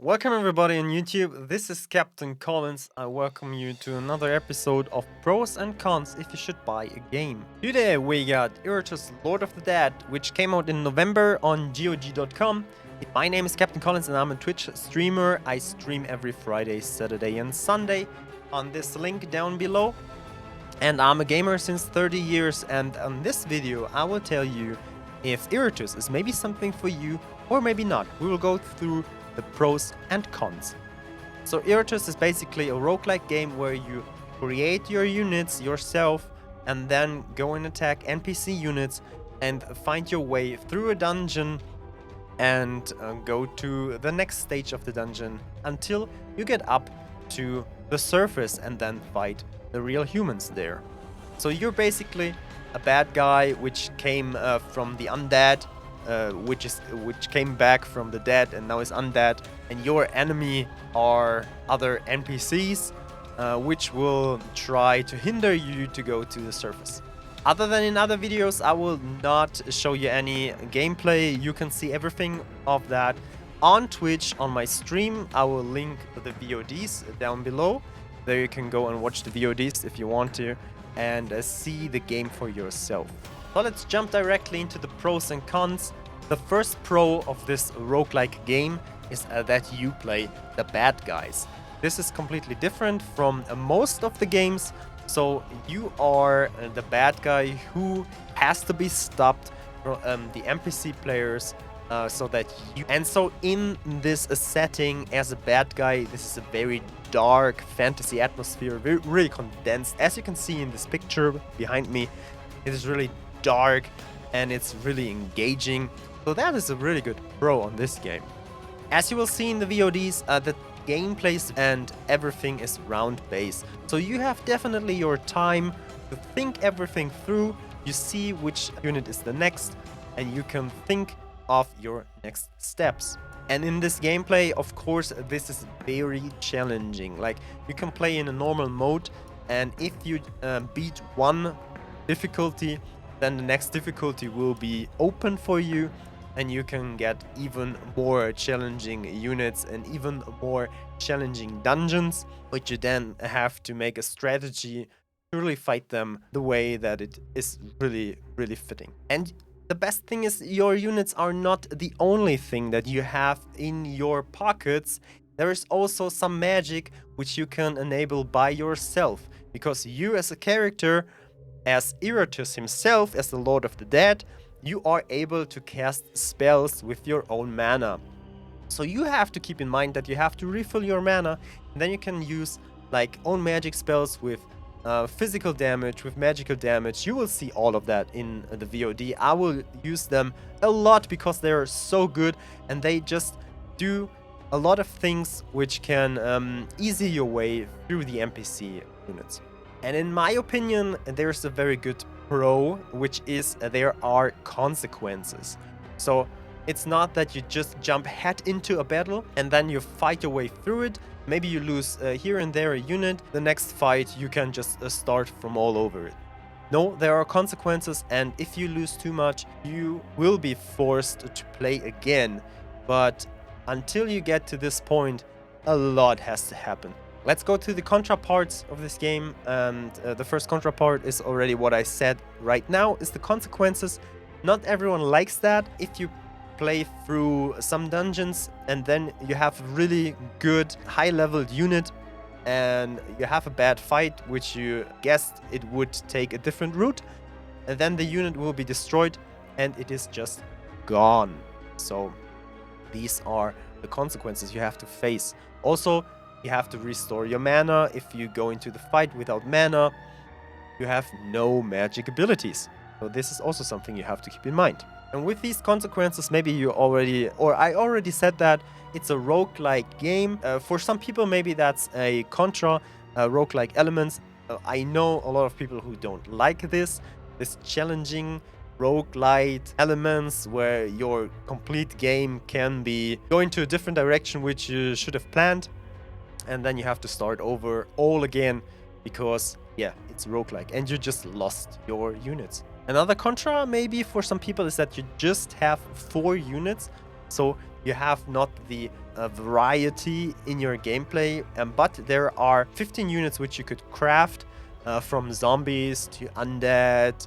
Welcome everybody on YouTube, this is Captain Collins. I welcome you to another episode of Pros and Cons if you should buy a game. Today we got Iratus Lord of the Dead, which came out in November on GOG.com. My name is Captain Collins and I'm a Twitch streamer. I stream every Friday, Saturday and Sunday on this link down below. And I'm a gamer since 30 years, and on this video I will tell you if Iratus is maybe something for you or maybe not. We will go through the pros and cons. So Iratus is basically a roguelike game where you create your units yourself and then go and attack NPC units and find your way through a dungeon and go to the next stage of the dungeon until you get up to the surface and then fight the real humans there. So you're basically a bad guy which came from the undead, which came back from the dead and now is undead, and your enemy are other NPCs which will try to hinder you to go to the surface. Other than in other videos, I will not show you any gameplay. You can see everything of that on Twitch on my stream. I will link the VODs down below. There you can go and watch the VODs if you want to and see the game for yourself. So let's jump directly into the pros and cons. The first pro of this roguelike game is that you play the bad guys. This is completely different from most of the games. So you are the bad guy who has to be stopped from the NPC players so that you... And so in this setting as a bad guy, this is a very dark fantasy atmosphere, really condensed. As you can see in this picture behind me, it is really dark and it's really engaging. So that is a really good pro on this game. As you will see in the VODs, the gameplay and everything is round-based. So you have definitely your time to think everything through. You see which unit is the next and you can think of your next steps. And in this gameplay, of course, this is very challenging. Like, you can play in a normal mode, and if you beat one difficulty, then the next difficulty will be open for you, and you can get even more challenging units and even more challenging dungeons, which you then have to make a strategy to really fight them the way that it is really fitting. And the best thing is your units are not the only thing that you have in your pockets. There is also some magic which you can enable by yourself, because you as a character, as Iratus himself, as the Lord of the Dead, you are able to cast spells with your own mana. So you have to keep in mind that you have to refill your mana, and then you can use like own magic spells with physical damage, with magical damage. You will see all of that in the VOD. I will use them a lot because they are so good and they just do a lot of things which can ease your way through the NPC units. And in my opinion, there's a very good pro, which is there are consequences. So it's not that you just jump head into a battle and then you fight your way through it. Maybe you lose here and there a unit. The next fight you can just start from all over it. No, there are consequences, and if you lose too much, you will be forced to play again. But until you get to this point, a lot has to happen. Let's go to the contra parts of this game, and the first contra part is already what I said right now, is the consequences. Not everyone likes that. If you play through some dungeons and then you have a really good high-leveled unit and you have a bad fight, which you guessed it would take a different route, and then the unit will be destroyed and it is just gone. So these are the consequences you have to face. Also, you have to restore your mana. If you go into the fight without mana, you have no magic abilities. So this is also something you have to keep in mind. And with these consequences, maybe you already, or I already said that, it's a roguelike game. For some people, maybe that's a contra, roguelike elements. I know a lot of people who don't like this challenging roguelite elements where your complete game can be going to a different direction which you should have planned. And then you have to start over all again because, yeah, it's roguelike and you just lost your units. Another contra maybe for some people is that you just have 4 units. So you have not the variety in your gameplay, but there are 15 units which you could craft, from zombies to undead,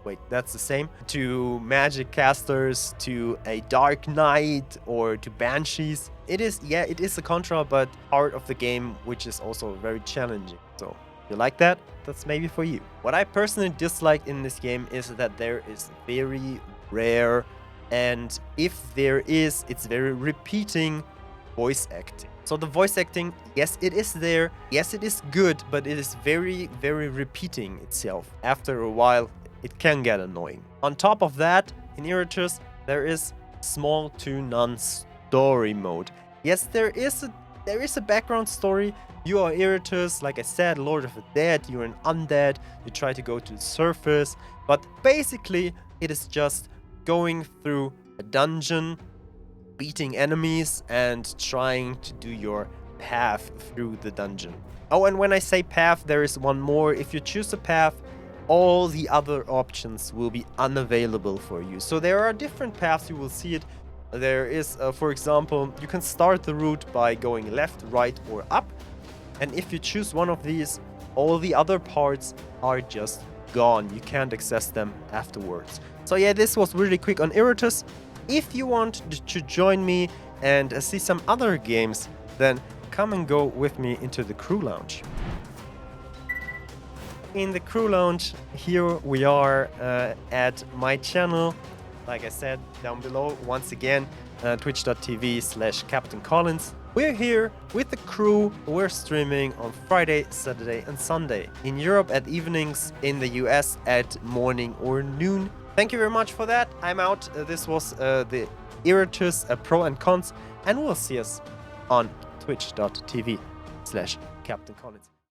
wait, that's the same, to magic casters, to a dark knight, or to banshees. It is a Contra, but part of the game which is also very challenging. So if you like that, that's maybe for you. What I personally dislike in this game is that there is very rare, and if there is, it's very repeating voice acting. So the voice acting, yes, it is there, yes, it is good, but it is very, very repeating itself. After a while, it can get annoying. On top of that, in Iratus, there is small to none story mode. Yes, there is a background story. You are Iratus, like I said, Lord of the Dead, you're an undead, you try to go to the surface, but basically it is just going through a dungeon, beating enemies, and trying to do your path through the dungeon. Oh, and when I say path, there is one more. If you choose a path, all the other options will be unavailable for you. So there are different paths, you will see it. There is, for example, you can start the route by going left, right, or up. And if you choose one of these, all the other parts are just gone. You can't access them afterwards. So yeah, this was really quick on Iratus. If you want to join me and see some other games, then come and go with me into the crew lounge. In the crew lounge, here we are at my channel. Like I said, down below, once again, twitch.tv/Captain Collins. We're here with the crew. We're streaming on Friday, Saturday, and Sunday. In Europe at evenings, in the US at morning or noon. Thank you very much for that. I'm out. This was the Iratus Pro and Cons, and we'll see us on twitch.tv/Captain Collins.